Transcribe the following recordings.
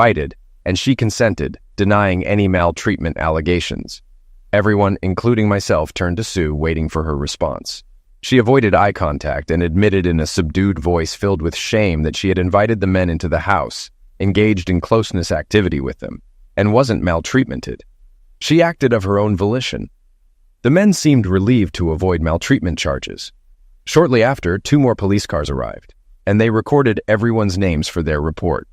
invited, and she consented, denying any maltreatment allegations. Everyone, including myself, turned to Sue, waiting for her response. She avoided eye contact and admitted in a subdued voice filled with shame that she had invited the men into the house, engaged in closeness activity with them, and wasn't maltreatmented. She acted of her own volition. The men seemed relieved to avoid maltreatment charges. Shortly after, 2 more police cars arrived, and they recorded everyone's names for their report.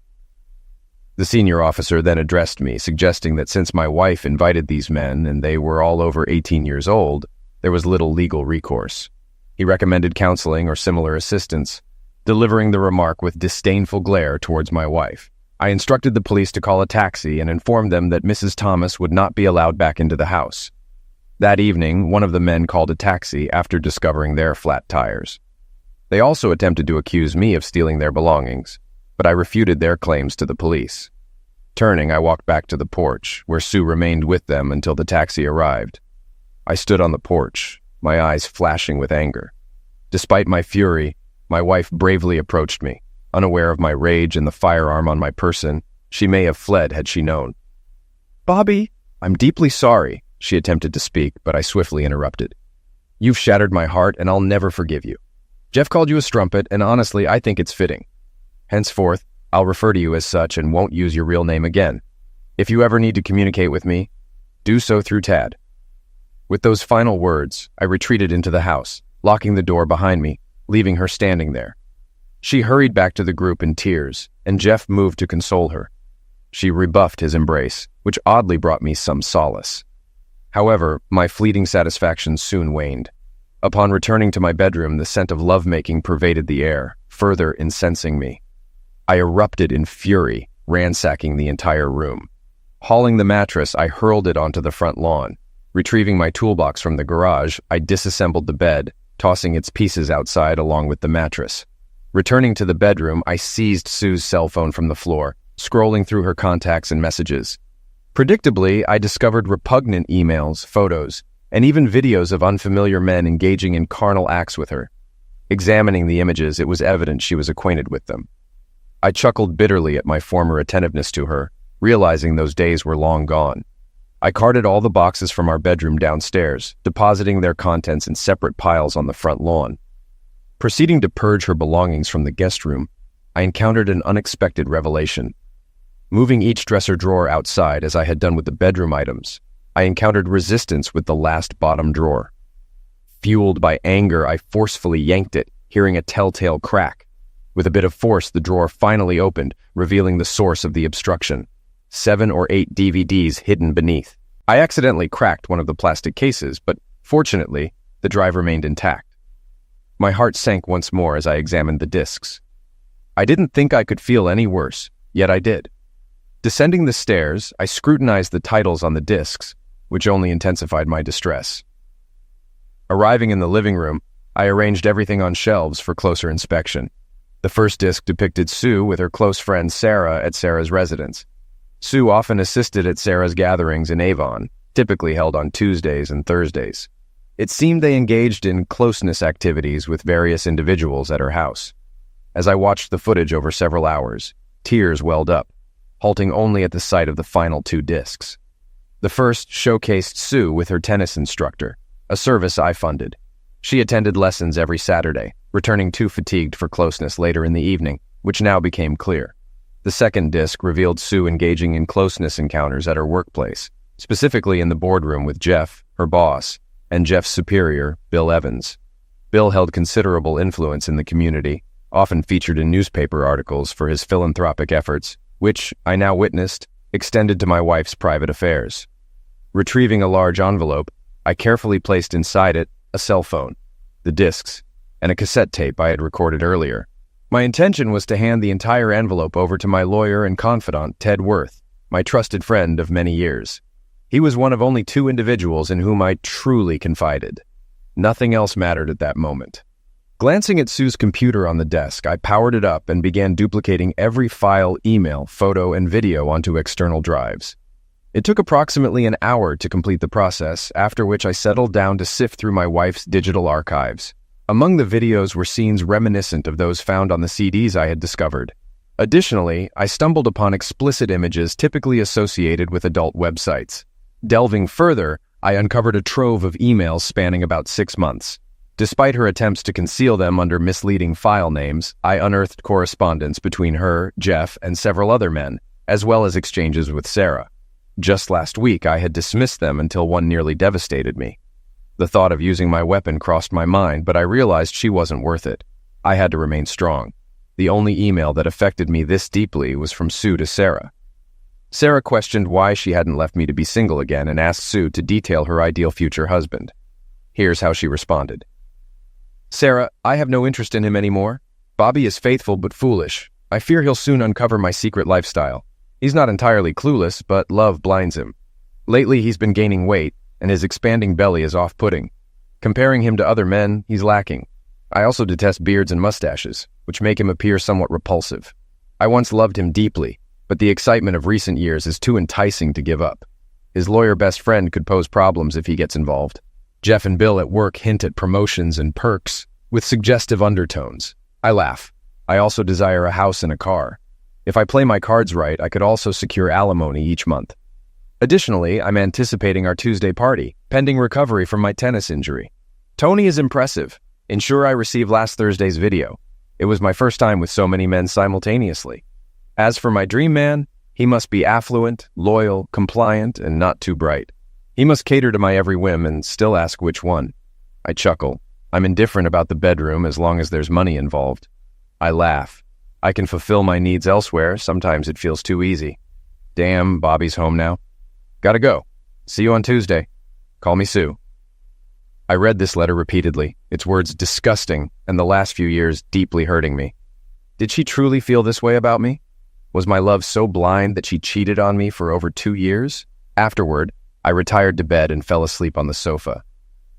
The senior officer then addressed me, suggesting that since my wife invited these men and they were all over 18 years old, there was little legal recourse. He recommended counseling or similar assistance, delivering the remark with disdainful glare towards my wife. I instructed the police to call a taxi and informed them that Mrs. Thomas would not be allowed back into the house. That evening, one of the men called a taxi after discovering their flat tires. They also attempted to accuse me of stealing their belongings, but I refuted their claims to the police. Turning, I walked back to the porch, where Sue remained with them until the taxi arrived. I stood on the porch, my eyes flashing with anger. Despite my fury, my wife bravely approached me. Unaware of my rage and the firearm on my person, she may have fled had she known. "Bobby, I'm deeply sorry," she attempted to speak, but I swiftly interrupted. "You've shattered my heart, and I'll never forgive you. Jeff called you a strumpet, and honestly, I think it's fitting. Henceforth, I'll refer to you as such and won't use your real name again. If you ever need to communicate with me, do so through Tad." With those final words, I retreated into the house, locking the door behind me, leaving her standing there. She hurried back to the group in tears, and Jeff moved to console her. She rebuffed his embrace, which oddly brought me some solace. However, my fleeting satisfaction soon waned. Upon returning to my bedroom, the scent of lovemaking pervaded the air, further incensing me. I erupted in fury, ransacking the entire room. Hauling the mattress, I hurled it onto the front lawn. Retrieving my toolbox from the garage, I disassembled the bed, tossing its pieces outside along with the mattress. Returning to the bedroom, I seized Sue's cell phone from the floor, scrolling through her contacts and messages. Predictably, I discovered repugnant emails, photos, and even videos of unfamiliar men engaging in carnal acts with her. Examining the images, it was evident she was acquainted with them. I chuckled bitterly at my former attentiveness to her, realizing those days were long gone. I carted all the boxes from our bedroom downstairs, depositing their contents in separate piles on the front lawn. Proceeding to purge her belongings from the guest room, I encountered an unexpected revelation. Moving each dresser drawer outside as I had done with the bedroom items, I encountered resistance with the last bottom drawer. Fueled by anger, I forcefully yanked it, hearing a telltale crack. With a bit of force, the drawer finally opened, revealing the source of the obstruction. 7 or 8 DVDs hidden beneath. I accidentally cracked one of the plastic cases, but fortunately, the drive remained intact. My heart sank once more as I examined the discs. I didn't think I could feel any worse, yet I did. Descending the stairs, I scrutinized the titles on the discs, which only intensified my distress. Arriving in the living room, I arranged everything on shelves for closer inspection. The first disc depicted Sue with her close friend Sarah at Sarah's residence. Sue often assisted at Sarah's gatherings in Avon, typically held on Tuesdays and Thursdays. It seemed they engaged in closeness activities with various individuals at her house. As I watched the footage over several hours, tears welled up, halting only at the sight of the final 2 discs. The first showcased Sue with her tennis instructor, a service I funded. She attended lessons every Saturday, returning too fatigued for closeness later in the evening, which now became clear. The second disc revealed Sue engaging in closeness encounters at her workplace, specifically in the boardroom with Jeff, her boss, and Jeff's superior, Bill Evans. Bill held considerable influence in the community, often featured in newspaper articles for his philanthropic efforts, which, I now witnessed, extended to my wife's private affairs. Retrieving a large envelope, I carefully placed inside it a cell phone, the discs, and a cassette tape I had recorded earlier. My intention was to hand the entire envelope over to my lawyer and confidant, Ted Worth, my trusted friend of many years. He was one of only 2 individuals in whom I truly confided. Nothing else mattered at that moment. Glancing at Sue's computer on the desk, I powered it up and began duplicating every file, email, photo, and video onto external drives. It took approximately an hour to complete the process, after which I settled down to sift through my wife's digital archives. Among the videos were scenes reminiscent of those found on the CDs I had discovered. Additionally, I stumbled upon explicit images typically associated with adult websites. Delving further, I uncovered a trove of emails spanning about 6 months. Despite her attempts to conceal them under misleading file names, I unearthed correspondence between her, Jeff, and several other men, as well as exchanges with Sarah. Just last week, I had dismissed them until one nearly devastated me. The thought of using my weapon crossed my mind, but I realized she wasn't worth it. I had to remain strong. The only email that affected me this deeply was from Sue to Sarah. Sarah questioned why she hadn't left me to be single again and asked Sue to detail her ideal future husband. Here's how she responded. Sarah, I have no interest in him anymore. Bobby is faithful but foolish. I fear he'll soon uncover my secret lifestyle. He's not entirely clueless, but love blinds him. Lately, he's been gaining weight, and his expanding belly is off-putting. Comparing him to other men, he's lacking. I also detest beards and mustaches, which make him appear somewhat repulsive. I once loved him deeply, but the excitement of recent years is too enticing to give up. His lawyer best friend could pose problems if he gets involved. Jeff and Bill at work hint at promotions and perks, with suggestive undertones. I laugh. I also desire a house and a car. If I play my cards right, I could also secure alimony each month. Additionally, I'm anticipating our Tuesday party, pending recovery from my tennis injury. Tony is impressive. Ensure I received last Thursday's video. It was my first time with so many men simultaneously. As for my dream man, he must be affluent, loyal, compliant, and not too bright. He must cater to my every whim and still ask which one. I chuckle. I'm indifferent about the bedroom as long as there's money involved. I laugh. I can fulfill my needs elsewhere. Sometimes it feels too easy. Damn, Bobby's home now. Gotta go. See you on Tuesday. Call me Sue. I read this letter repeatedly, its words disgusting, and the last few years deeply hurting me. Did she truly feel this way about me? Was my love so blind that she cheated on me for over 2 years? Afterward, I retired to bed and fell asleep on the sofa.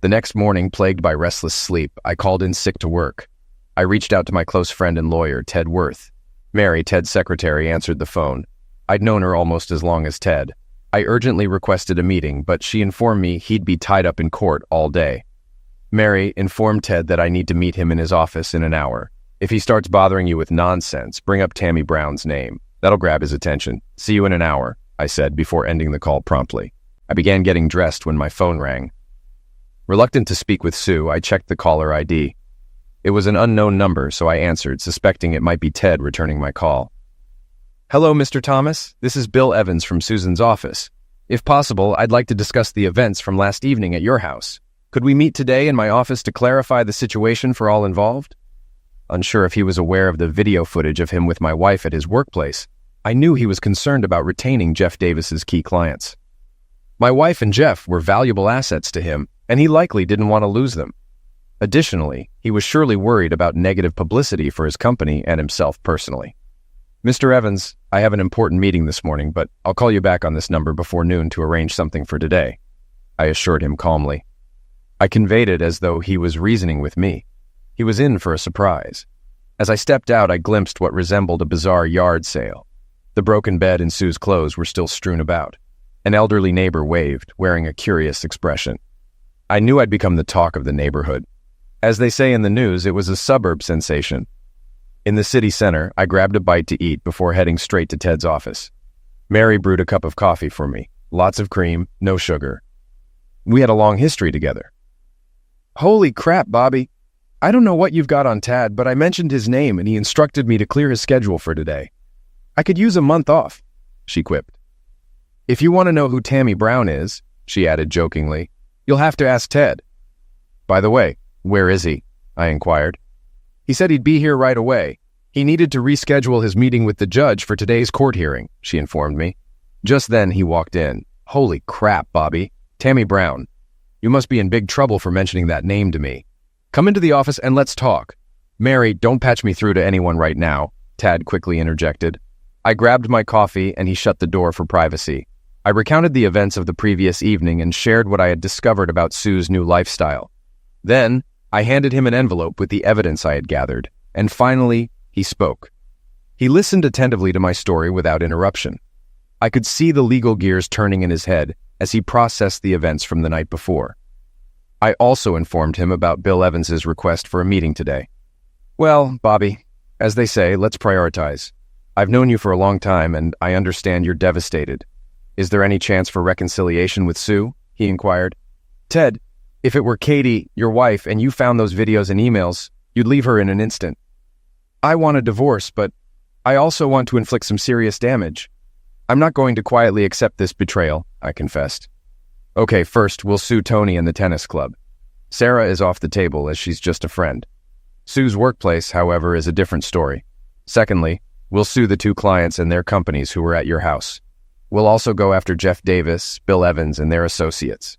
The next morning, plagued by restless sleep, I called in sick to work. I reached out to my close friend and lawyer, Ted Worth. Mary, Ted's secretary, answered the phone. I'd known her almost as long as Ted. I urgently requested a meeting, but she informed me he'd be tied up in court all day. Mary informed Ted that I need to meet him in his office in an hour. If he starts bothering you with nonsense, bring up Tammy Brown's name. That'll grab his attention. See you in an hour, I said before ending the call promptly. I began getting dressed when my phone rang. Reluctant to speak with Sue, I checked the caller ID. It was an unknown number, so I answered, suspecting it might be Ted returning my call. Hello, Mr. Thomas. This is Bill Evans from Susan's office. If possible, I'd like to discuss the events from last evening at your house. Could we meet today in my office to clarify the situation for all involved? Unsure if he was aware of the video footage of him with my wife at his workplace, I knew he was concerned about retaining Jeff Davis's key clients. My wife and Jeff were valuable assets to him, and he likely didn't want to lose them. Additionally, he was surely worried about negative publicity for his company and himself personally. Mr. Evans, I have an important meeting this morning, but I'll call you back on this number before noon to arrange something for today, I assured him calmly. I conveyed it as though he was reasoning with me. He was in for a surprise. As I stepped out, I glimpsed what resembled a bizarre yard sale. The broken bed and Sue's clothes were still strewn about. An elderly neighbor waved, wearing a curious expression. I knew I'd become the talk of the neighborhood. As they say in the news, it was a suburb sensation. In the city center, I grabbed a bite to eat before heading straight to Ted's office. Mary brewed a cup of coffee for me. Lots of cream, no sugar. We had a long history together. Holy crap, Bobby. I don't know what you've got on Tad, but I mentioned his name and he instructed me to clear his schedule for today. I could use a month off, she quipped. If you want to know who Tammy Brown is, she added jokingly, you'll have to ask Ted. By the way, where is he? I inquired. He said he'd be here right away. He needed to reschedule his meeting with the judge for today's court hearing, she informed me. Just then he walked in. Holy crap, Bobby. Tammy Brown. You must be in big trouble for mentioning that name to me. Come into the office and let's talk. Mary, don't patch me through to anyone right now, Tad quickly interjected. I grabbed my coffee and he shut the door for privacy. I recounted the events of the previous evening and shared what I had discovered about Sue's new lifestyle. Then, I handed him an envelope with the evidence I had gathered, and finally, he spoke. He listened attentively to my story without interruption. I could see the legal gears turning in his head as he processed the events from the night before. I also informed him about Bill Evans's request for a meeting today. Well, Bobby, as they say, let's prioritize. I've known you for a long time, and I understand you're devastated. Is there any chance for reconciliation with Sue? He inquired. Ted, if it were Katie, your wife, and you found those videos and emails, you'd leave her in an instant. I want a divorce, but I also want to inflict some serious damage. I'm not going to quietly accept this betrayal, I confessed. Okay, first, we'll sue Tony and the tennis club. Sarah is off the table as she's just a friend. Sue's workplace, however, is a different story. Secondly, we'll sue the 2 clients and their companies who were at your house. We'll also go after Jeff Davis, Bill Evans, and their associates.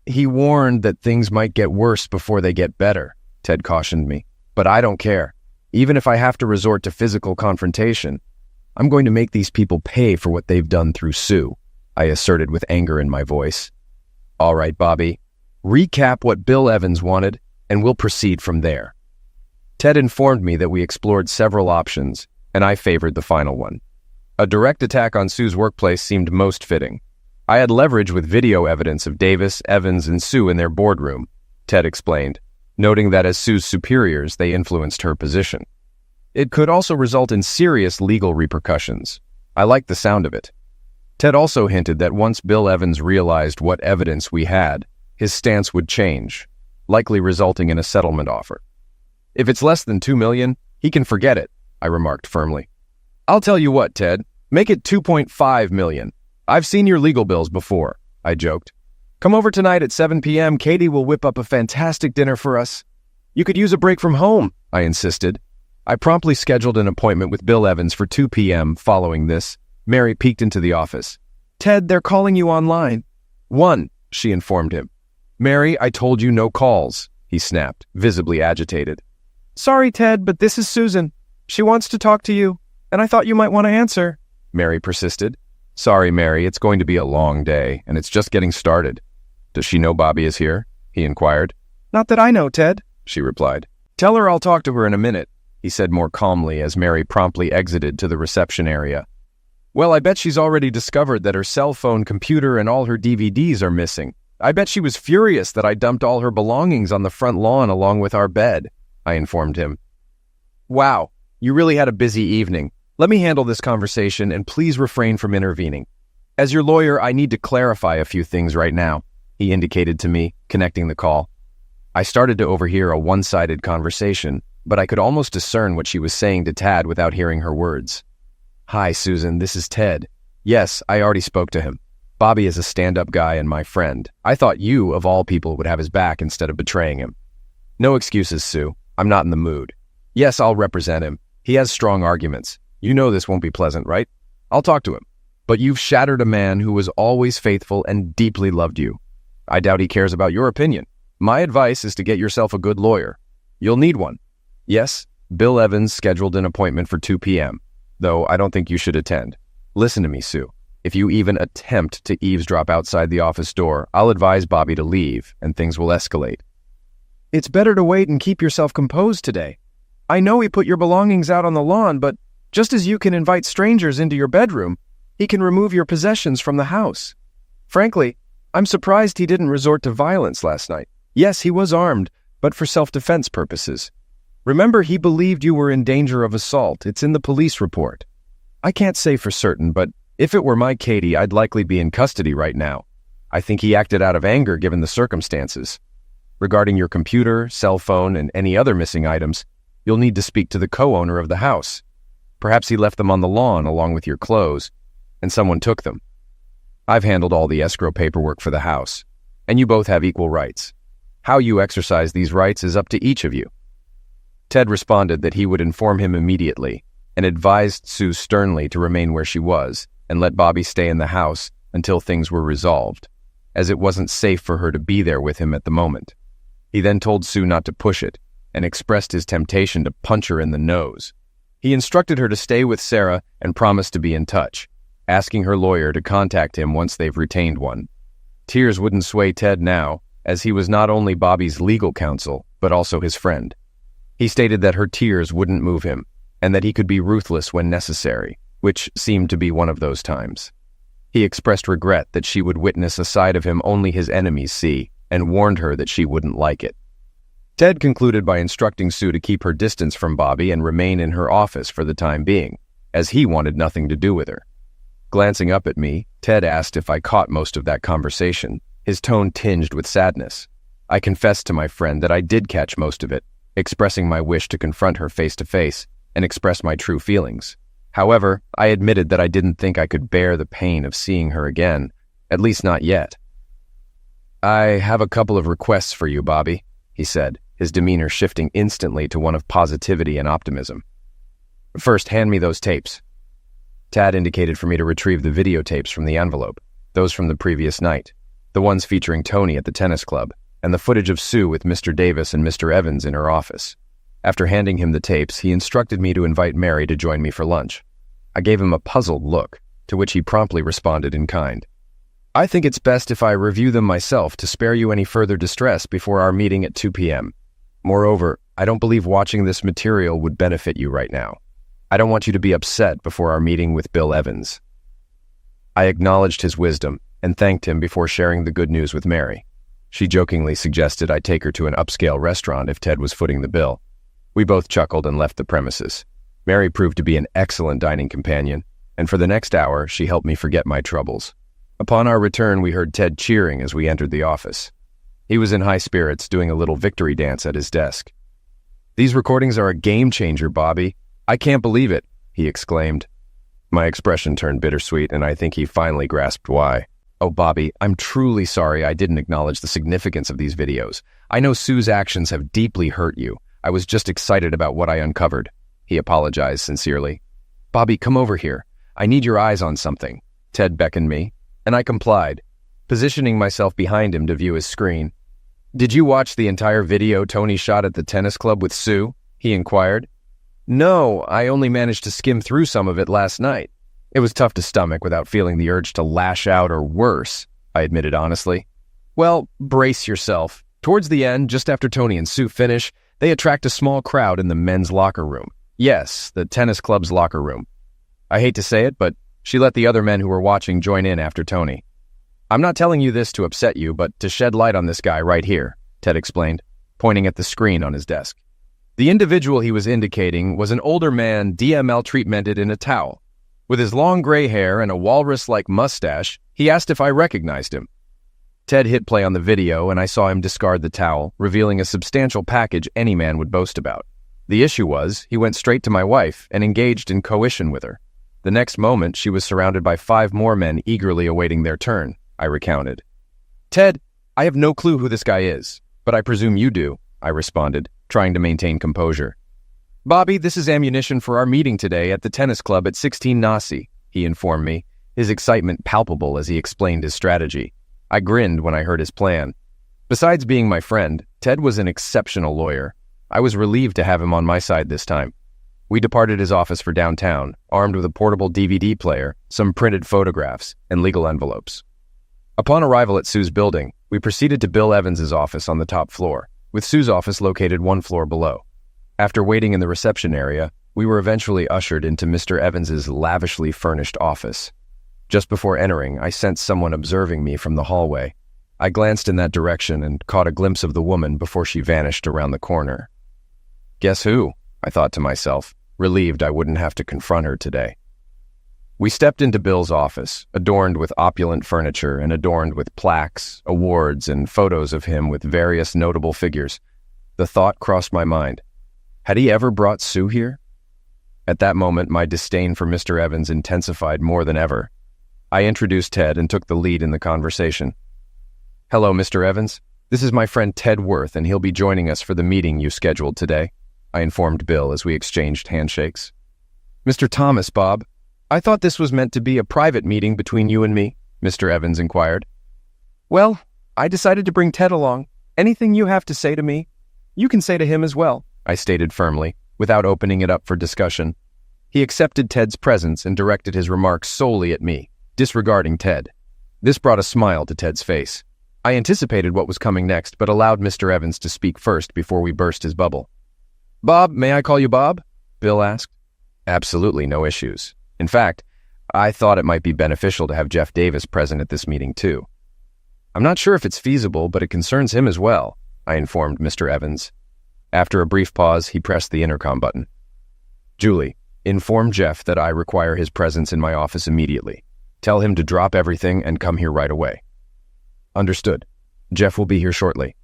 He warned that things might get worse before they get better, Ted cautioned me. But I don't care. Even if I have to resort to physical confrontation, I'm going to make these people pay for what they've done through Sue, I asserted with anger in my voice. All right, Bobby. Recap what Bill Evans wanted, and we'll proceed from there. Ted informed me that we explored several options, and I favored the final one. A direct attack on Sue's workplace seemed most fitting. I had leverage with video evidence of Davis, Evans, and Sue in their boardroom, Ted explained, noting that as Sue's superiors, they influenced her position. It could also result in serious legal repercussions. I liked the sound of it. Ted also hinted that once Bill Evans realized what evidence we had, his stance would change, likely resulting in a settlement offer. If it's less than $2 million, he can forget it, I remarked firmly. I'll tell you what, Ted, make it $2.5 million. I've seen your legal bills before, I joked. Come over tonight at 7 p.m. Katie will whip up a fantastic dinner for us. You could use a break from home, I insisted. I promptly scheduled an appointment with Bill Evans for 2 p.m. Following this, Mary peeked into the office. Ted, they're calling you online. 1, she informed him. Mary, I told you no calls, he snapped, visibly agitated. Sorry, Ted, but this is Susan. She wants to talk to you, and I thought you might want to answer, Mary persisted. Sorry, Mary, it's going to be a long day, and it's just getting started. Does she know Bobby is here? He inquired. Not that I know, Ted, she replied. Tell her I'll talk to her in a minute, he said more calmly as Mary promptly exited to the reception area. Well, I bet she's already discovered that her cell phone, computer, and all her DVDs are missing. I bet she was furious that I dumped all her belongings on the front lawn along with our bed, I informed him. Wow, you really had a busy evening. Let me handle this conversation and please refrain from intervening. As your lawyer, I need to clarify a few things right now, he indicated to me, connecting the call. I started to overhear a one-sided conversation, but I could almost discern what she was saying to Tad without hearing her words. Hi, Susan, this is Ted. Yes, I already spoke to him. Bobby is a stand-up guy and my friend. I thought you, of all people, would have his back instead of betraying him. No excuses, Sue. I'm not in the mood. Yes, I'll represent him. He has strong arguments. You know this won't be pleasant, right? I'll talk to him. But you've shattered a man who was always faithful and deeply loved you. I doubt he cares about your opinion. My advice is to get yourself a good lawyer. You'll need one. Yes, Bill Evans scheduled an appointment for 2 p.m., though I don't think you should attend. Listen to me, Sue. If you even attempt to eavesdrop outside the office door, I'll advise Bobby to leave, and things will escalate. It's better to wait and keep yourself composed today. I know he put your belongings out on the lawn, but just as you can invite strangers into your bedroom, he can remove your possessions from the house. Frankly, I'm surprised he didn't resort to violence last night. Yes, he was armed, but for self-defense purposes. Remember, he believed you were in danger of assault. It's in the police report. I can't say for certain, but if it were my Katie, I'd likely be in custody right now. I think he acted out of anger given the circumstances. Regarding your computer, cell phone, and any other missing items, you'll need to speak to the co-owner of the house. Perhaps he left them on the lawn along with your clothes, and someone took them. I've handled all the escrow paperwork for the house, and you both have equal rights. How you exercise these rights is up to each of you. Ted responded that he would inform him immediately, and advised Sue sternly to remain where she was and let Bobby stay in the house until things were resolved, as it wasn't safe for her to be there with him at the moment. He then told Sue not to push it, and expressed his temptation to punch her in the nose. He instructed her to stay with Sarah and promised to be in touch, asking her lawyer to contact him once they've retained one. Tears wouldn't sway Ted now, as he was not only Bobby's legal counsel, but also his friend. He stated that her tears wouldn't move him, and that he could be ruthless when necessary, which seemed to be one of those times. He expressed regret that she would witness a side of him only his enemies see, and warned her that she wouldn't like it. Ted concluded by instructing Sue to keep her distance from Bobby and remain in her office for the time being. as he wanted nothing to do with her. Glancing up at me, Ted asked if I caught most of that conversation, his tone tinged with sadness. I confessed to my friend that I did catch most of it, expressing my wish to confront her face to face and express my true feelings. However, I admitted that I didn't think I could bear the pain of seeing her again, at least not yet. "I have a couple of requests for you, Bobby," he said, his demeanor shifting instantly to one of positivity and optimism. "First, hand me those tapes." Tad indicated for me to retrieve the videotapes from the envelope, those from the previous night, the ones featuring Tony at the tennis club, and the footage of Sue with Mr. Davis and Mr. Evans in her office. After handing him the tapes, he instructed me to invite Mary to join me for lunch. I gave him a puzzled look, to which he promptly responded in kind. "I think it's best if I review them myself to spare you any further distress before our meeting at 2 p.m. Moreover, I don't believe watching this material would benefit you right now. I don't want you to be upset before our meeting with Bill Evans." I acknowledged his wisdom and thanked him before sharing the good news with Mary. She jokingly suggested I take her to an upscale restaurant if Ted was footing the bill. We both chuckled and left the premises. Mary proved to be an excellent dining companion, and for the next hour, she helped me forget my troubles. Upon our return, we heard Ted cheering as we entered the office. He was in high spirits, doing a little victory dance at his desk. "These recordings are a game changer, Bobby. I can't believe it," he exclaimed. My expression turned bittersweet, and I think he finally grasped why. "Oh, Bobby, I'm truly sorry I didn't acknowledge the significance of these videos. I know Sue's actions have deeply hurt you. I was just excited about what I uncovered," he apologized sincerely. "Bobby, come over here. I need your eyes on something." Ted beckoned me, and I complied, positioning myself behind him to view his screen. "Did you watch the entire video Tony shot at the tennis club with Sue?" he inquired. "No, I only managed to skim through some of it last night. It was tough to stomach without feeling the urge to lash out or worse," I admitted honestly. "Well, brace yourself. Towards the end, just after Tony and Sue finish, they attract a small crowd in the men's locker room. Yes, the tennis club's locker room. I hate to say it, but she let the other men who were watching join in after Tony. I'm not telling you this to upset you, but to shed light on this guy right here," Ted explained, pointing at the screen on his desk. The individual he was indicating was an older man DML treatmented in a towel. With his long gray hair and a walrus-like mustache, he asked if I recognized him. Ted hit play on the video, and I saw him discard the towel, revealing a substantial package any man would boast about. The issue was, he went straight to my wife and engaged in coition with her. The next moment, she was surrounded by 5 more men eagerly awaiting their turn, I recounted. "Ted, I have no clue who this guy is, but I presume you do," I responded, trying to maintain composure. "Bobby, this is ammunition for our meeting today at the tennis club at 16 Nasi, he informed me, his excitement palpable as he explained his strategy. I grinned when I heard his plan. Besides being my friend, Ted was an exceptional lawyer. I was relieved to have him on my side this time. We departed his office for downtown, armed with a portable DVD player, some printed photographs, and legal envelopes. Upon arrival at Sue's building, we proceeded to Bill Evans's office on the top floor, with Sue's office located 1 floor below. After waiting in the reception area, we were eventually ushered into Mr. Evans's lavishly furnished office. Just before entering, I sensed someone observing me from the hallway. I glanced in that direction and caught a glimpse of the woman before she vanished around the corner. Guess who? I thought to myself, relieved I wouldn't have to confront her today. We stepped into Bill's office, adorned with opulent furniture and adorned with plaques, awards, and photos of him with various notable figures. The thought crossed my mind. Had he ever brought Sue here? At that moment, my disdain for Mr. Evans intensified more than ever. I introduced Ted and took the lead in the conversation. "Hello, Mr. Evans. This is my friend Ted Worth, and he'll be joining us for the meeting you scheduled today," I informed Bill as we exchanged handshakes. "Mr. Thomas, Bob, I thought this was meant to be a private meeting between you and me," Mr. Evans inquired. "Well, I decided to bring Ted along. Anything you have to say to me, you can say to him as well," I stated firmly, without opening it up for discussion. He accepted Ted's presence and directed his remarks solely at me, disregarding Ted. This brought a smile to Ted's face. I anticipated what was coming next, but allowed Mr. Evans to speak first before we burst his bubble. "Bob, may I call you Bob?" Bill asked. Absolutely no issues. In fact, I thought it might be beneficial to have Jeff Davis present at this meeting too. "I'm not sure if it's feasible, but it concerns him as well," I informed Mr. Evans. After a brief pause, he pressed the intercom button. "Julie, Inform Jeff that I require his presence in my office immediately. Tell him to drop everything and come here right away. Understood. Jeff will be here shortly.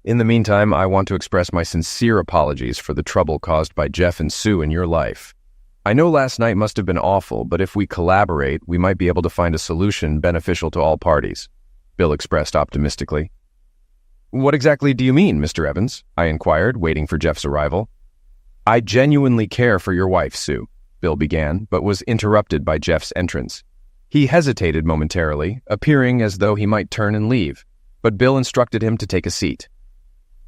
In the meantime, I want to express my sincere apologies for the trouble caused by Jeff and Sue in your life. I know last night must have been awful, but if we collaborate, we might be able to find a solution beneficial to all parties, Bill expressed optimistically. What exactly do you mean, Mr. Evans? I inquired, waiting for Jeff's arrival. I genuinely care for your wife, Sue, Bill began, but was interrupted by Jeff's entrance. He hesitated momentarily, appearing as though he might turn and leave, but Bill instructed him to take a seat.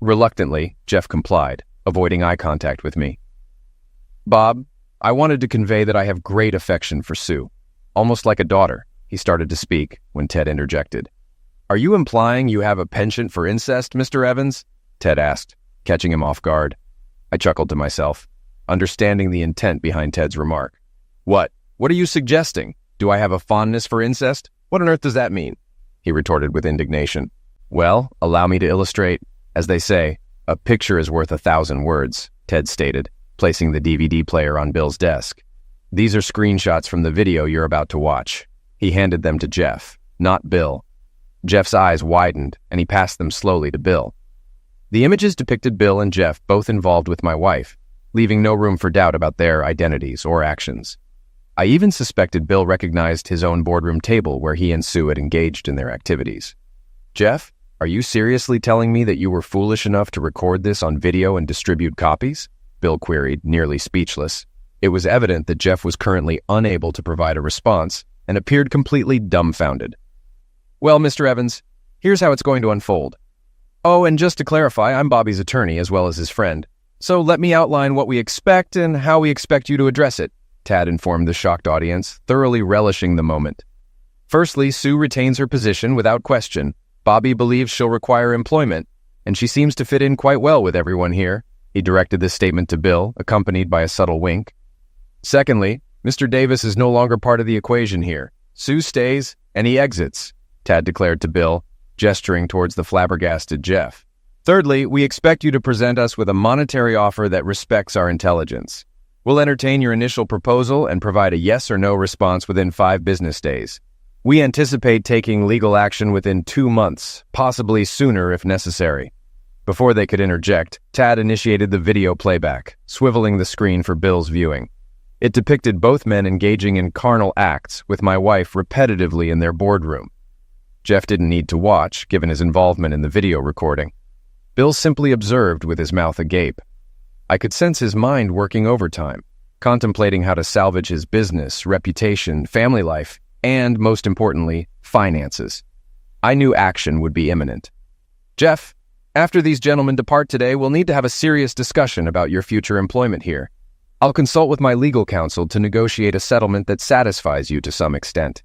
Reluctantly, Jeff complied, avoiding eye contact with me. Bob, I wanted to convey that I have great affection for Sue. Almost like a daughter, he started to speak when Ted interjected. Are you implying you have a penchant for incest, Mr. Evans? Ted asked, catching him off guard. I chuckled to myself, understanding the intent behind Ted's remark. What? What are you suggesting? Do I have a fondness for incest? What on earth does that mean? He retorted with indignation. Well, allow me to illustrate. As they say, a picture is worth 1,000 words, Ted stated, placing the DVD player on Bill's desk. These are screenshots from the video you're about to watch. He handed them to Jeff, not Bill. Jeff's eyes widened, and he passed them slowly to Bill. The images depicted Bill and Jeff both involved with my wife, leaving no room for doubt about their identities or actions. I even suspected Bill recognized his own boardroom table where he and Sue had engaged in their activities. Jeff, are you seriously telling me that you were foolish enough to record this on video and distribute copies? Bill queried, nearly speechless. It was evident that Jeff was currently unable to provide a response and appeared completely dumbfounded. Well, Mr. Evans, here's how it's going to unfold. Oh, and just to clarify, I'm Bobby's attorney as well as his friend. So let me outline what we expect and how we expect you to address it, Tad informed the shocked audience, thoroughly relishing the moment. Firstly, Sue retains her position without question. Bobby believes she'll require employment, and she seems to fit in quite well with everyone here. He directed this statement to Bill, accompanied by a subtle wink. Secondly, Mr. Davis is no longer part of the equation here. Sue stays, and he exits, Tad declared to Bill, gesturing towards the flabbergasted Jeff. Thirdly, we expect you to present us with a monetary offer that respects our intelligence. We'll entertain your initial proposal and provide a yes or no response within 5 business days. We anticipate taking legal action within 2 months, possibly sooner if necessary. Before they could interject, Tad initiated the video playback, swiveling the screen for Bill's viewing. It depicted both men engaging in carnal acts with my wife repetitively in their boardroom. Jeff didn't need to watch, given his involvement in the video recording. Bill simply observed with his mouth agape. I could sense his mind working overtime, contemplating how to salvage his business, reputation, family life, and, most importantly, finances. I knew action would be imminent. Jeff, after these gentlemen depart today, we'll need to have a serious discussion about your future employment here. I'll consult with my legal counsel to negotiate a settlement that satisfies you to some extent.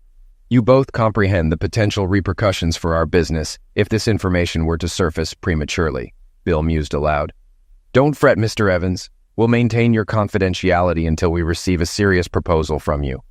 You both comprehend the potential repercussions for our business if this information were to surface prematurely, Bill mused aloud. Don't fret, Mr. Evans. We'll maintain your confidentiality until we receive a serious proposal from you.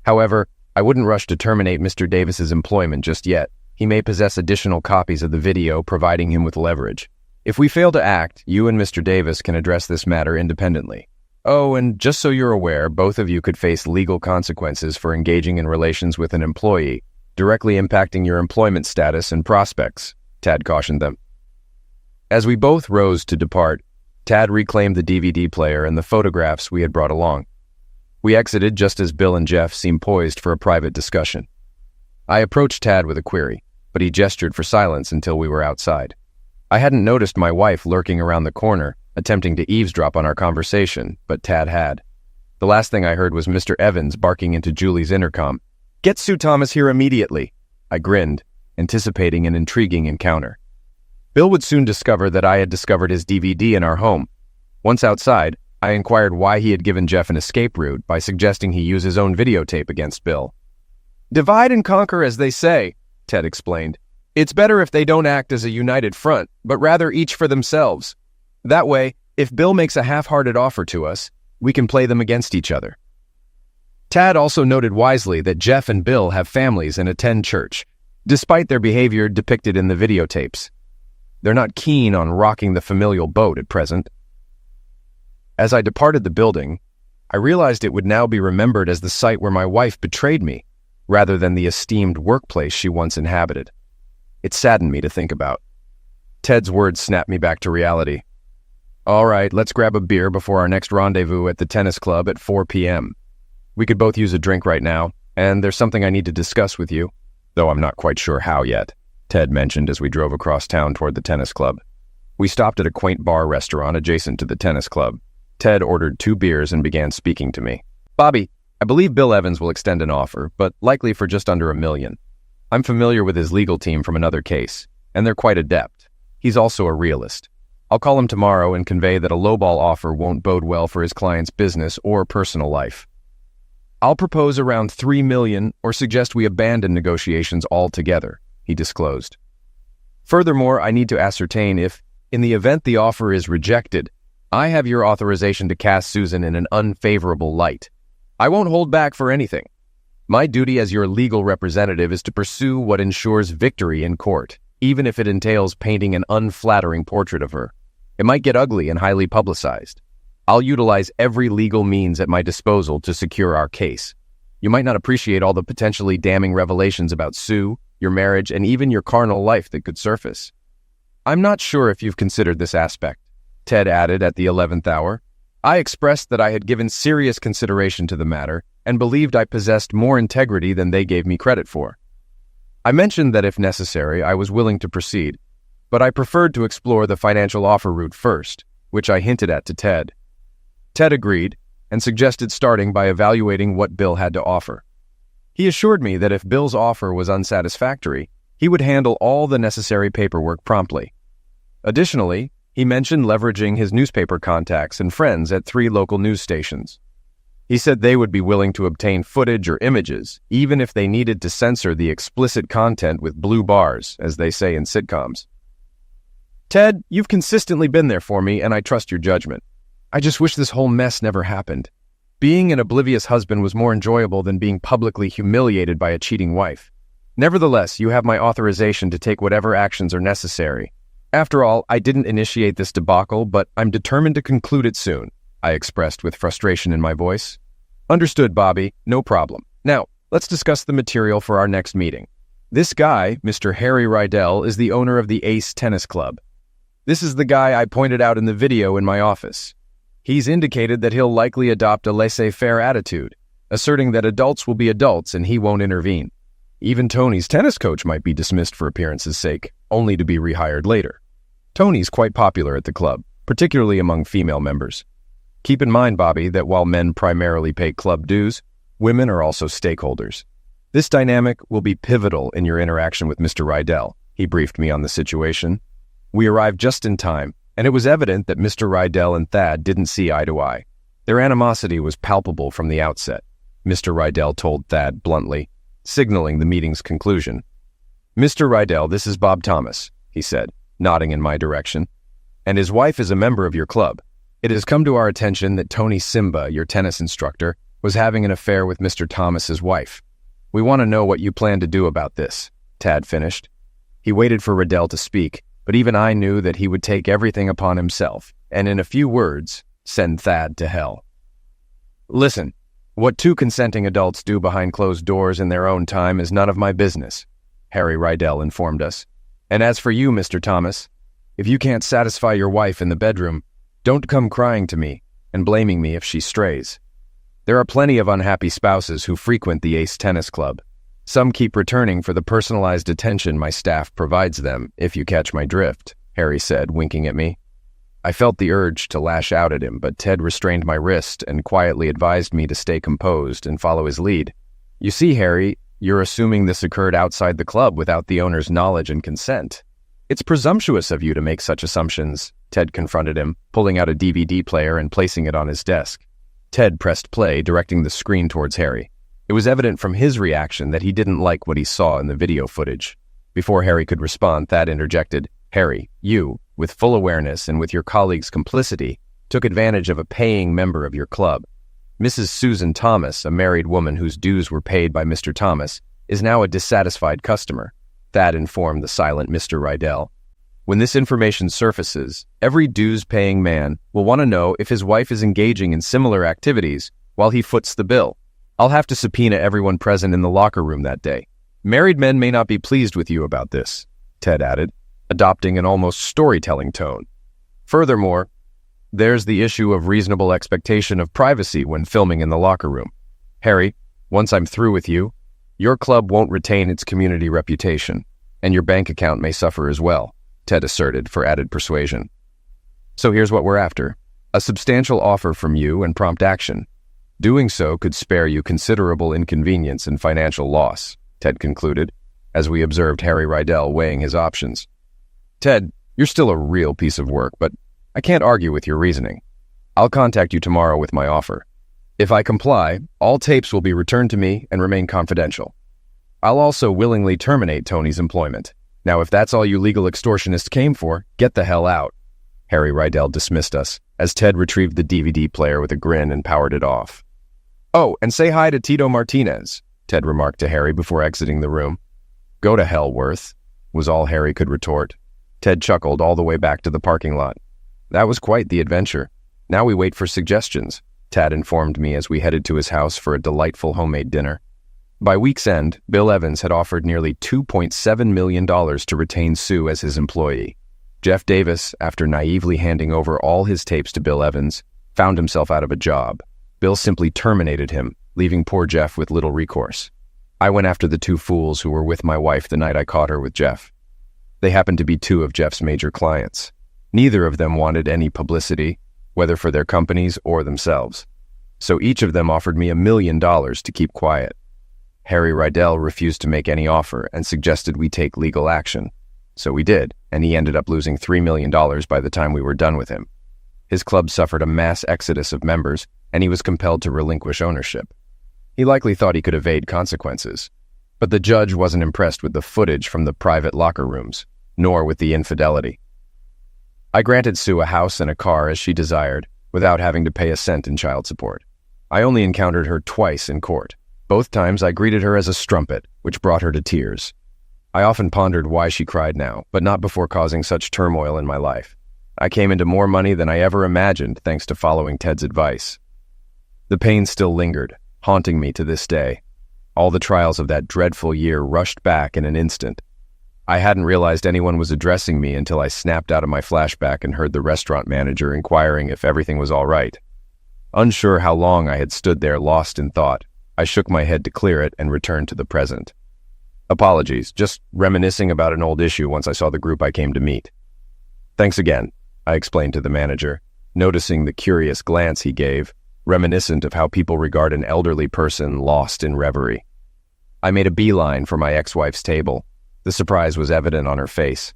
However, I wouldn't rush to terminate Mr. Davis's employment just yet. He may possess additional copies of the video, providing him with leverage. If we fail to act, you and Mr. Davis can address this matter independently. Oh, and just so you're aware, both of you could face legal consequences for engaging in relations with an employee, directly impacting your employment status and prospects, Tad cautioned them. As we both rose to depart, Tad reclaimed the DVD player and the photographs we had brought along. We exited just as Bill and Jeff seemed poised for a private discussion. I approached Tad with a query, but he gestured for silence until we were outside. I hadn't noticed my wife lurking around the corner, attempting to eavesdrop on our conversation, but Tad had. The last thing I heard was Mr. Evans barking into Julie's intercom. Get Sue Thomas here immediately. I grinned, anticipating an intriguing encounter. Bill would soon discover that I had discovered his DVD in our home. Once outside, I inquired why he had given Jeff an escape route by suggesting he use his own videotape against Bill. Divide and conquer, as they say, Ted explained. It's better if they don't act as a united front, but rather each for themselves. That way, if Bill makes a half-hearted offer to us, we can play them against each other. Tad also noted wisely that Jeff and Bill have families and attend church, despite their behavior depicted in the videotapes. They're not keen on rocking the familial boat at present. As I departed the building, I realized it would now be remembered as the site where my wife betrayed me, rather than the esteemed workplace she once inhabited. It saddened me to think about. Ted's words snapped me back to reality. All right, let's grab a beer before our next rendezvous at the tennis club at 4 p.m. We could both use a drink right now, and there's something I need to discuss with you, though I'm not quite sure how yet, Ted mentioned as we drove across town toward the tennis club. We stopped at a quaint bar restaurant adjacent to the tennis club. Ted ordered 2 beers and began speaking to me. Bobby, I believe Bill Evans will extend an offer, but likely for just under $1 million. I'm familiar with his legal team from another case, and they're quite adept. He's also a realist. I'll call him tomorrow and convey that a lowball offer won't bode well for his client's business or personal life. I'll propose around $3 million or suggest we abandon negotiations altogether, he disclosed. Furthermore, I need to ascertain if, in the event the offer is rejected, I have your authorization to cast Susan in an unfavorable light. I won't hold back for anything. My duty as your legal representative is to pursue what ensures victory in court, even if it entails painting an unflattering portrait of her. It might get ugly and highly publicized. I'll utilize every legal means at my disposal to secure our case. You might not appreciate all the potentially damning revelations about Sue, your marriage, and even your carnal life that could surface. I'm not sure if you've considered this aspect, Ted added at the 11th hour. I expressed that I had given serious consideration to the matter and believed I possessed more integrity than they gave me credit for. I mentioned that if necessary, I was willing to proceed, but I preferred to explore the financial offer route first, which I hinted at to Ted. Ted agreed and suggested starting by evaluating what Bill had to offer. He assured me that if Bill's offer was unsatisfactory, he would handle all the necessary paperwork promptly. Additionally, he mentioned leveraging his newspaper contacts and friends at 3 local news stations. He said they would be willing to obtain footage or images, even if they needed to censor the explicit content with blue bars, as they say in sitcoms. Ted, you've consistently been there for me, and I trust your judgment. I just wish this whole mess never happened. Being an oblivious husband was more enjoyable than being publicly humiliated by a cheating wife. Nevertheless, you have my authorization to take whatever actions are necessary. After all, I didn't initiate this debacle, but I'm determined to conclude it soon, I expressed with frustration in my voice. Understood, Bobby. No problem. Now, let's discuss the material for our next meeting. This guy, Mr. Harry Rydell, is the owner of the Ace Tennis Club. This is the guy I pointed out in the video in my office. He's indicated that he'll likely adopt a laissez-faire attitude, asserting that adults will be adults and he won't intervene. Even Tony's tennis coach might be dismissed for appearance's sake, only to be rehired later. Tony's quite popular at the club, particularly among female members. Keep in mind, Bobby, that while men primarily pay club dues, women are also stakeholders. This dynamic will be pivotal in your interaction with Mr. Rydell, he briefed me on the situation. We arrived just in time, and it was evident that Mr. Rydell and Thad didn't see eye to eye. Their animosity was palpable from the outset, Mr. Rydell told Thad bluntly, signaling the meeting's conclusion. Mr. Rydell, this is Bob Thomas, he said, nodding in my direction, and his wife is a member of your club. It has come to our attention that Tony Simba, your tennis instructor, was having an affair with Mr. Thomas's wife. We want to know what you plan to do about this, Tad finished. He waited for Rydell to speak, but even I knew that he would take everything upon himself, and in a few words, send Thad to hell. Listen, what 2 consenting adults do behind closed doors in their own time is none of my business, Harry Rydell informed us. And as for you, Mr. Thomas, if you can't satisfy your wife in the bedroom, don't come crying to me and blaming me if she strays. There are plenty of unhappy spouses who frequent the Ace Tennis Club. Some keep returning for the personalized attention my staff provides them, if you catch my drift, Harry said, winking at me. I felt the urge to lash out at him, but Ted restrained my wrist and quietly advised me to stay composed and follow his lead. You see, Harry, you're assuming this occurred outside the club without the owner's knowledge and consent. It's presumptuous of you to make such assumptions, Ted confronted him, pulling out a DVD player and placing it on his desk. Ted pressed play, directing the screen towards Harry. It was evident from his reaction that he didn't like what he saw in the video footage. Before Harry could respond, Thad interjected, Harry, you, with full awareness and with your colleague's complicity, took advantage of a paying member of your club. Mrs. Susan Thomas, a married woman whose dues were paid by Mr. Thomas, is now a dissatisfied customer, Thad informed the silent Mr. Rydell. When this information surfaces, every dues-paying man will want to know if his wife is engaging in similar activities while he foots the bill. I'll have to subpoena everyone present in the locker room that day. Married men may not be pleased with you about this, Ted added, adopting an almost storytelling tone. Furthermore, there's the issue of reasonable expectation of privacy when filming in the locker room. Harry, once I'm through with you, your club won't retain its community reputation, and your bank account may suffer as well, Ted asserted for added persuasion. So here's what we're after. A substantial offer from you and prompt action. Doing so could spare you considerable inconvenience and financial loss, Ted concluded, as we observed Harry Rydell weighing his options. Ted, you're still a real piece of work, but I can't argue with your reasoning. I'll contact you tomorrow with my offer. If I comply, all tapes will be returned to me and remain confidential. I'll also willingly terminate Tony's employment. Now, if that's all you legal extortionists came for, get the hell out. Harry Rydell dismissed us, as Ted retrieved the DVD player with a grin and powered it off. Oh, and say hi to Tito Martinez, Ted remarked to Harry before exiting the room. Go to hell, Worth, was all Harry could retort. Ted chuckled all the way back to the parking lot. That was quite the adventure. Now we wait for suggestions, Tad informed me as we headed to his house for a delightful homemade dinner. By week's end, Bill Evans had offered nearly $2.7 million to retain Sue as his employee. Jeff Davis, after naively handing over all his tapes to Bill Evans, found himself out of a job. Bill simply terminated him, leaving poor Jeff with little recourse. I went after the two fools who were with my wife the night I caught her with Jeff. They happened to be two of Jeff's major clients. Neither of them wanted any publicity, whether for their companies or themselves. So each of them offered me $1 million to keep quiet. Harry Rydell refused to make any offer and suggested we take legal action. So we did, and he ended up losing $3 million by the time we were done with him. His club suffered a mass exodus of members, and he was compelled to relinquish ownership. He likely thought he could evade consequences. But the judge wasn't impressed with the footage from the private locker rooms, nor with the infidelity. I granted Sue a house and a car as she desired, without having to pay a cent in child support. I only encountered her twice in court. Both times I greeted her as a strumpet, which brought her to tears. I often pondered why she cried now, but not before causing such turmoil in my life. I came into more money than I ever imagined thanks to following Ted's advice. The pain still lingered, haunting me to this day. All the trials of that dreadful year rushed back in an instant. I hadn't realized anyone was addressing me until I snapped out of my flashback and heard the restaurant manager inquiring if everything was all right. Unsure how long I had stood there lost in thought, I shook my head to clear it and returned to the present. Apologies, just reminiscing about an old issue once I saw the group I came to meet. Thanks again, I explained to the manager, noticing the curious glance he gave, reminiscent of how people regard an elderly person lost in reverie. I made a beeline for my ex-wife's table. The surprise was evident on her face.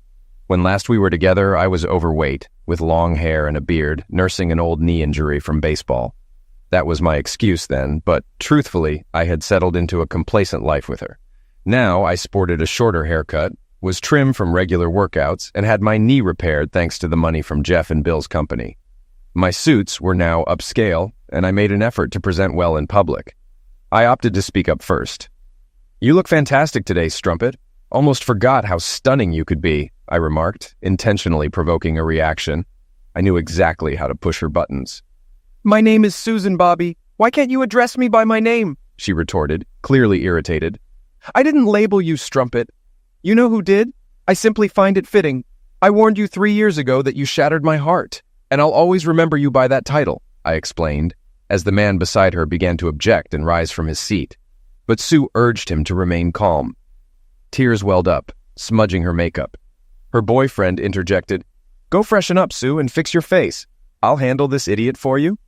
When last we were together, I was overweight, with long hair and a beard, nursing an old knee injury from baseball. That was my excuse then, but truthfully, I had settled into a complacent life with her. Now I sported a shorter haircut, was trim from regular workouts, and had my knee repaired thanks to the money from Jeff and Bill's company. My suits were now upscale, and I made an effort to present well in public. I opted to speak up first. You look fantastic today, Strumpet. Almost forgot how stunning you could be, I remarked, intentionally provoking a reaction. I knew exactly how to push her buttons. My name is Susan, Bobby. Why can't you address me by my name? She retorted, clearly irritated. I didn't label you Strumpet. You know who did? I simply find it fitting. I warned you 3 years ago that you shattered my heart, and I'll always remember you by that title, I explained, as the man beside her began to object and rise from his seat. But Sue urged him to remain calm. Tears welled up, smudging her makeup. Her boyfriend interjected, Go freshen up, Sue, and fix your face. I'll handle this idiot for you.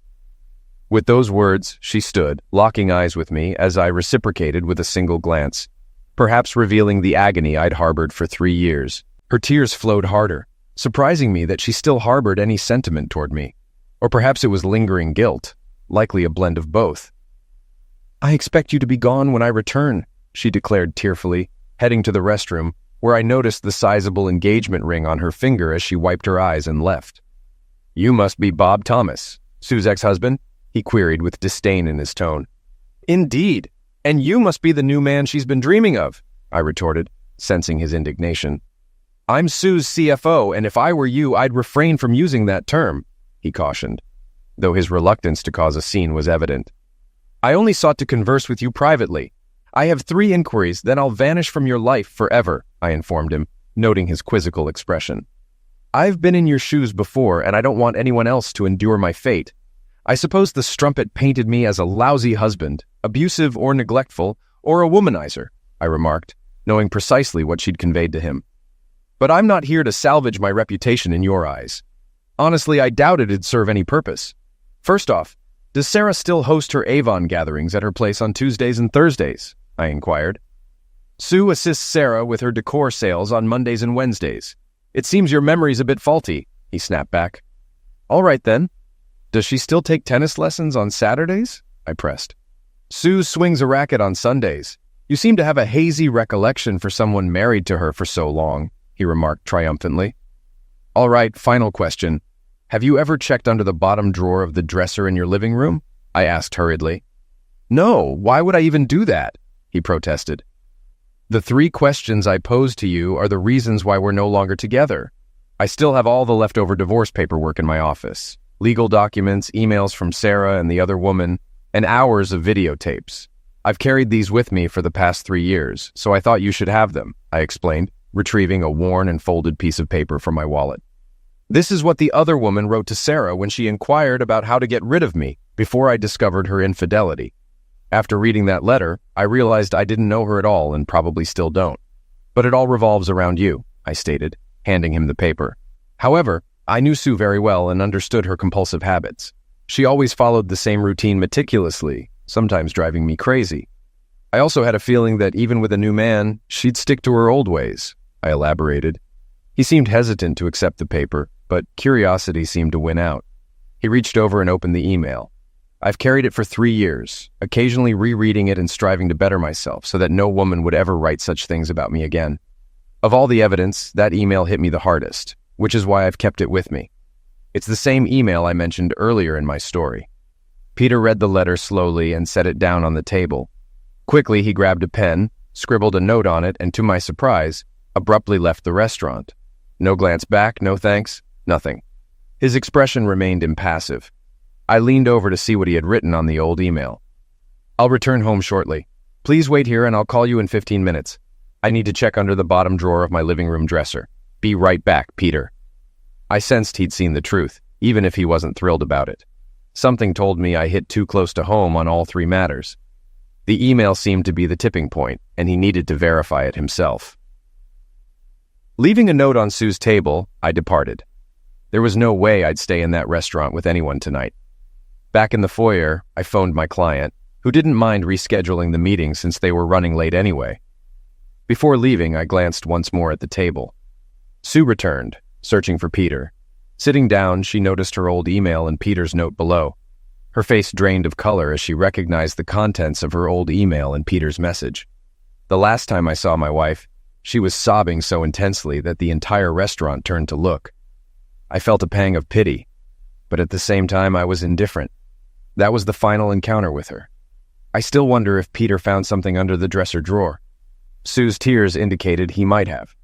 With those words, she stood, locking eyes with me as I reciprocated with a single glance, perhaps revealing the agony I'd harbored for 3 years. Her tears flowed harder, surprising me that she still harbored any sentiment toward me. Or perhaps it was lingering guilt, likely a blend of both. I expect you to be gone when I return, she declared tearfully, heading to the restroom, where I noticed the sizable engagement ring on her finger as she wiped her eyes and left. You must be Bob Thomas, Sue's ex-husband, he queried with disdain in his tone. Indeed, and you must be the new man she's been dreaming of, I retorted, sensing his indignation. I'm Sue's CFO, and if I were you, I'd refrain from using that term, he cautioned, though his reluctance to cause a scene was evident. I only sought to converse with you privately. I have 3 inquiries, then I'll vanish from your life forever, I informed him, noting his quizzical expression. I've been in your shoes before, and I don't want anyone else to endure my fate. I suppose the strumpet painted me as a lousy husband, abusive or neglectful, or a womanizer, I remarked, knowing precisely what she'd conveyed to him. But I'm not here to salvage my reputation in your eyes. Honestly, I doubt it'd serve any purpose. First off, does Sarah still host her Avon gatherings at her place on Tuesdays and Thursdays? I inquired. Sue assists Sarah with her decor sales on Mondays and Wednesdays. It seems your memory's a bit faulty, he snapped back. All right then. Does she still take tennis lessons on Saturdays? I pressed. Sue swings a racket on Sundays. You seem to have a hazy recollection for someone married to her for so long, he remarked triumphantly. All right, final question. Have you ever checked under the bottom drawer of the dresser in your living room? I asked hurriedly. No, why would I even do that? He protested. The 3 questions I posed to you are the reasons why we're no longer together. I still have all the leftover divorce paperwork in my office. Legal documents, emails from Sarah and the other woman, and hours of videotapes. I've carried these with me for the past 3 years, so I thought you should have them, I explained, retrieving a worn and folded piece of paper from my wallet. This is what the other woman wrote to Sarah when she inquired about how to get rid of me before I discovered her infidelity. After reading that letter, I realized I didn't know her at all and probably still don't. But it all revolves around you, I stated, handing him the paper. However, I knew Sue very well and understood her compulsive habits. She always followed the same routine meticulously, sometimes driving me crazy. I also had a feeling that even with a new man, she'd stick to her old ways, I elaborated. He seemed hesitant to accept the paper, but curiosity seemed to win out. He reached over and opened the email. I've carried it for 3 years, occasionally rereading it and striving to better myself so that no woman would ever write such things about me again. Of all the evidence, that email hit me the hardest, which is why I've kept it with me. It's the same email I mentioned earlier in my story. Peter read the letter slowly and set it down on the table. Quickly, he grabbed a pen, scribbled a note on it, and to my surprise, abruptly left the restaurant. No glance back, no thanks, nothing. His expression remained impassive. I leaned over to see what he had written on the old email. I'll return home shortly. Please wait here and I'll call you in 15 minutes. I need to check under the bottom drawer of my living room dresser. Be right back, Peter. I sensed he'd seen the truth, even if he wasn't thrilled about it. Something told me I hit too close to home on all 3 matters. The email seemed to be the tipping point, and he needed to verify it himself. Leaving a note on Sue's table, I departed. There was no way I'd stay in that restaurant with anyone tonight. Back in the foyer, I phoned my client, who didn't mind rescheduling the meeting since they were running late anyway. Before leaving, I glanced once more at the table. Sue returned, searching for Peter. Sitting down, she noticed her old email and Peter's note below. Her face drained of color as she recognized the contents of her old email and Peter's message. The last time I saw my wife, she was sobbing so intensely that the entire restaurant turned to look. I felt a pang of pity, but at the same time I was indifferent. That was the final encounter with her. I still wonder if Peter found something under the dresser drawer. Sue's tears indicated he might have.